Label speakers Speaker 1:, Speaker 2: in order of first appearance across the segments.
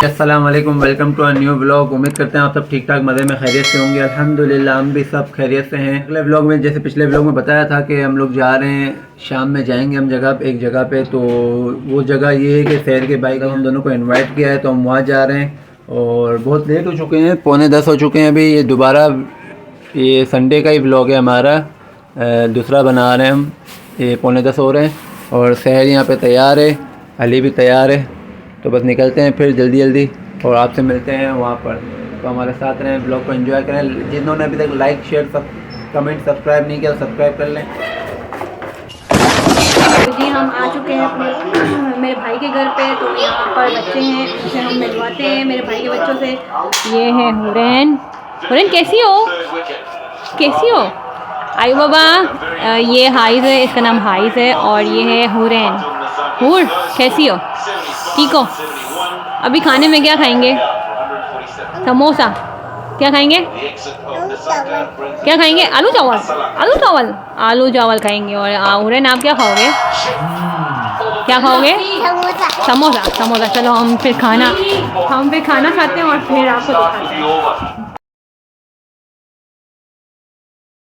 Speaker 1: अस्सलाम वालेकुम, welcome to a new blog. उम्मीद करते हैं आप सब ठीक ठाक मज़े में खैरियत से होंगे। अल्हम्दुलिल्लाह हम भी सब खैरियत से हैं। अगले ब्लॉग में जैसे पिछले ब्लॉग में बताया था कि हम लोग जा रहे हैं, शाम में जाएंगे हम एक जगह पे। तो वो जगह ये है कि शहर के भाई हम दोनों को इनवाइट किया है, तो हम वहाँ जा रहे हैं। और बहुत लेट हो चुके हैं, 9:45 हो चुके हैं अभी। ये दोबारा ये संडे का ही ब्लॉग है हमारा, दूसरा बना रहे हैं हम। ये 9:45 हो रहे हैं और शहर यहाँ पे तैयार है, अली भी तैयार है। तो बस निकलते हैं फिर जल्दी जल्दी और आपसे मिलते हैं वहाँ पर। तो हमारे साथ रहें, ब्लॉग को एंजॉय करें। जिन्होंने अभी तक लाइक शेयर कमेंट सब्सक्राइब नहीं किया, सब्सक्राइब कर लें।
Speaker 2: जी हम आ चुके हैं अपने मेरे भाई के घर पे। तो यहाँ पर बच्चे हैं, उनसे हम मिलवाते हैं मेरे भाई के बच्चों से। ये है हुरैन। हुरैन कैसी हो, कैसी हो? आयु बाबा। ये हाइज़ है, इसका नाम हाइज़ है। और ये है हुरैन। हुर कैसी हो, ठीक हो? अभी खाने में क्या खाएंगे? समोसा। क्या खाएंगे? क्या खाएंगे? आलू चावल। आलू चावल, आलू चावल खाएंगे। और हुरैन आप क्या खाओगे? क्या खाओगे? समोसा। समोसा। चलो हम फिर खाना खाते हैं और फिर आपको दिखाते हैं।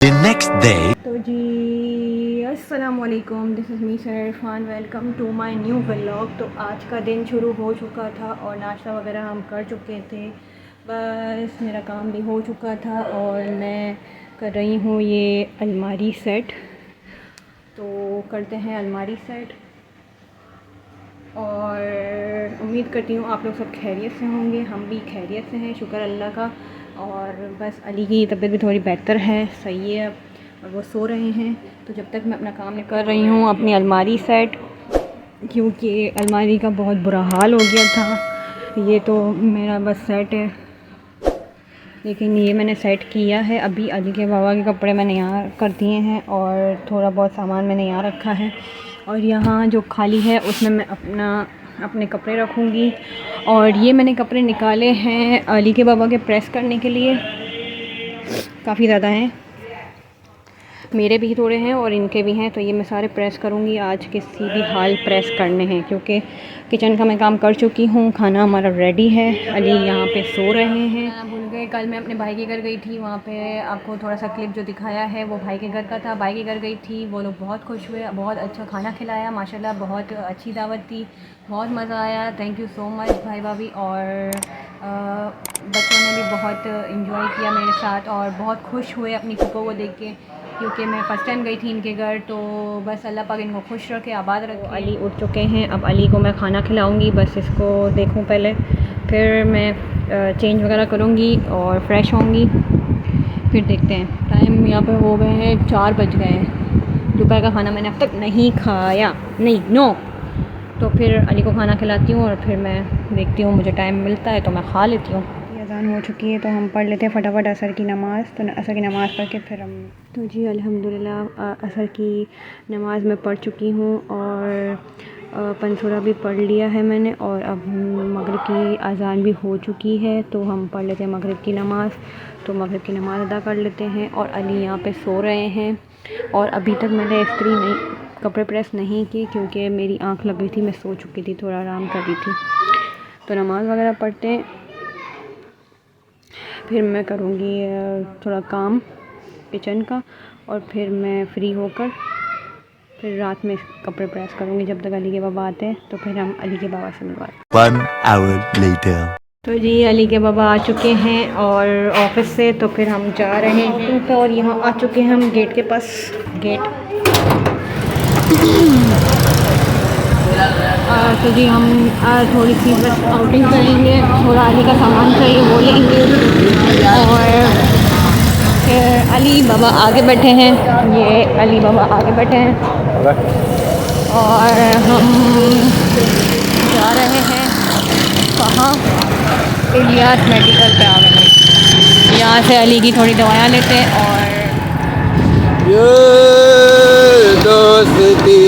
Speaker 3: The next day.
Speaker 2: तो जी अस्सलाम वालेकुम, this is me sir Irfan, welcome to my new vlog. तो आज का दिन शुरू हो चुका था और नाश्ता वगैरह हम कर चुके थे। बस मेरा काम भी हो चुका था और मैं कर रही हूँ ये अलमारी सेट। तो करते हैं अलमारी सेट और उम्मीद करती हूँ आप लोग सब खैरियत से होंगे। हम भी खैरियत से हैं, शुक्र अल्लाह का। और बस अली की तबीयत भी थोड़ी बेहतर है, सही है और वो सो रहे हैं। तो जब तक मैं अपना काम कर रही हूँ अपनी अलमारी सेट, क्योंकि अलमारी का बहुत बुरा हाल हो गया था। ये तो मेरा बस सेट है, लेकिन ये मैंने सेट किया है। अभी अली के बाबा के कपड़े मैंने यहाँ कर दिए हैं और थोड़ा बहुत सामान मैंने यहाँ रखा है। और यहाँ जो खाली है उसमें मैं अपने कपड़े रखूँगी। और ये मैंने कपड़े निकाले हैं अली के बाबा के प्रेस करने के लिए, काफ़ी ज़्यादा हैं, मेरे भी थोड़े हैं और इनके भी हैं। तो ये मैं सारे प्रेस करूँगी आज, किसी भी हाल प्रेस करने हैं, क्योंकि किचन का मैं काम कर चुकी हूँ। खाना हमारा रेडी है, अली यहाँ पे सो रहे हैं। भूल गए, कल मैं अपने भाई के घर गई थी, वहाँ पे आपको थोड़ा सा क्लिप जो दिखाया है वो भाई के घर का था। भाई के घर गई थी, वो लोग बहुत खुश हुए, बहुत अच्छा खाना खिलाया माशाल्लाह, बहुत अच्छी दावत थी, बहुत मज़ा आया। थैंक यू सो मच भाई भाभी। और बच्चों ने भी बहुत इंजॉय किया मेरे साथ और बहुत खुश हुए अपनी फूफो को देख के, क्योंकि मैं फ़र्स्ट टाइम गई थी इनके घर। तो बस अल्लाह पाक इनको खुश रखे, आबाद रखे। तो अली उठ चुके हैं, अब अली को मैं खाना खिलाऊंगी। बस इसको देखूं पहले, फिर मैं चेंज वगैरह करूंगी और फ्रेश होंगी, फिर देखते हैं। टाइम यहाँ पे हो गए हैं 4 बज गए हैं। दोपहर का खाना मैंने अब तक नहीं खाया, नहीं नो। तो फिर अली को खाना खिलाती हूँ और फिर मैं देखती हूँ, मुझे टाइम मिलता है तो मैं खा लेती हूँ। अज़ान हो चुकी है तो हम पढ़ लेते हैं फटाफट असर की नमाज़। तो असर की नमाज़ पढ़ के फिर हम तो जी अल्हम्दुलिल्लाह असर की नमाज़ मैं पढ़ चुकी हूँ और पंसूरा भी पढ़ लिया है मैंने। और अब मगरिब की अज़ान भी हो चुकी है, तो हम पढ़ लेते हैं मगरिब की नमाज़। तो मगरिब की नमाज़ अदा कर लेते हैं। और अली यहाँ पे सो रहे हैं और अभी तक मैंने इस्त्री नहीं, कपड़े प्रेस नहीं की, क्योंकि मेरी आँख लग गई थी, मैं सो चुकी थी, थोड़ा आराम कर रही थी। तो नमाज़ वगैरह पढ़ते हैं, फिर मैं करूँगी थोड़ा काम किचन का और फिर मैं फ़्री होकर फिर रात में कपड़े प्रेस करूँगी। जब तक अली के बाबा आते हैं तो फिर हम अली के बाबा से मिलवाते हैं।
Speaker 3: 1 hour later.
Speaker 2: तो जी अली के बाबा आ चुके हैं और ऑफ़िस से, तो फिर हम जा रहे हैं। तो और यहाँ आ चुके हैं हम गेट के पास, गेट। तो जी हम थोड़ी सी बस आउटिंग करेंगे, थोड़ा अली का सामान चाहिए वो लेंगे। और फिर अली बाबा आगे बैठे हैं, ये अली बाबा आगे बैठे हैं और हम जा रहे हैं कहाँ, इलियास मेडिकल पे आ गए हैं। यहाँ से अली की थोड़ी दवाइयाँ लेते हैं और
Speaker 1: ये दोस्ती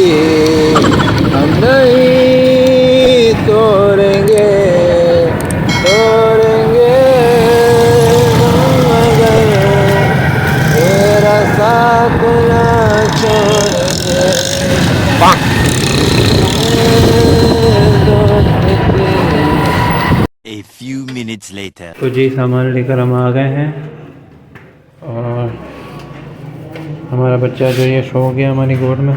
Speaker 1: हम नहीं तोड़ेंगे, तोड़ेंगे मगर तेरा साथ ना छोड़ेंगे। दोस्ती।
Speaker 3: A
Speaker 1: तो जी सामान लेकर हम आ गए हैं और हमारा बच्चा जो ये सो गया हमारी गोद में।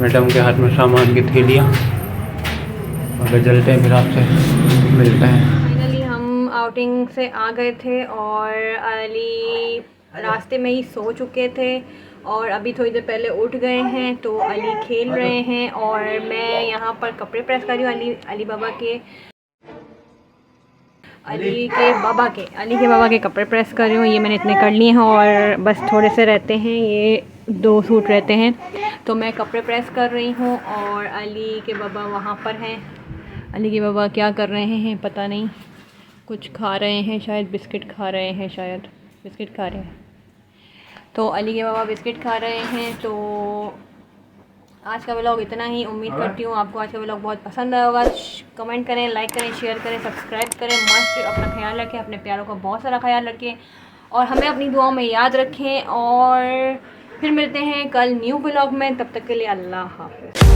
Speaker 1: मैडम के हाथ में सामान की थैलियाँ। अगर चलते हैं फिर आपसे मिलते हैं।
Speaker 2: फाइनली हम आउटिंग से आ गए थे और अली रास्ते में ही सो चुके थे और अभी थोड़ी देर पहले उठ गए हैं। तो अली खेल रहे हैं और मैं यहाँ पर कपड़े प्रेस कर रही हूँ अली बाबा के कपड़े प्रेस कर रही हूँ। ये मैंने इतने कर लिए हैं और बस थोड़े से रहते हैं, ये 2 सूट रहते हैं। तो मैं कपड़े प्रेस कर रही हूँ और अली के बाबा वहाँ पर हैं। अली के बाबा क्या कर रहे हैं पता नहीं, कुछ खा रहे हैं शायद, बिस्किट खा रहे हैं शायद, बिस्किट खा रहे हैं। तो अली के बाबा बिस्किट खा रहे हैं। तो आज का व्लॉग इतना ही। उम्मीद करती हूँ आपको आज का व्लॉग बहुत पसंद आया होगा। कमेंट करें, लाइक करें, शेयर करें, सब्सक्राइब करें। मस्त अपना ख्याल रखें, अपने प्यारों का बहुत सारा ख्याल रखें और हमें अपनी दुआओं में याद रखें। और फिर मिलते हैं कल न्यू व्लॉग में, तब तक के लिए अल्लाह हाफ़िज़।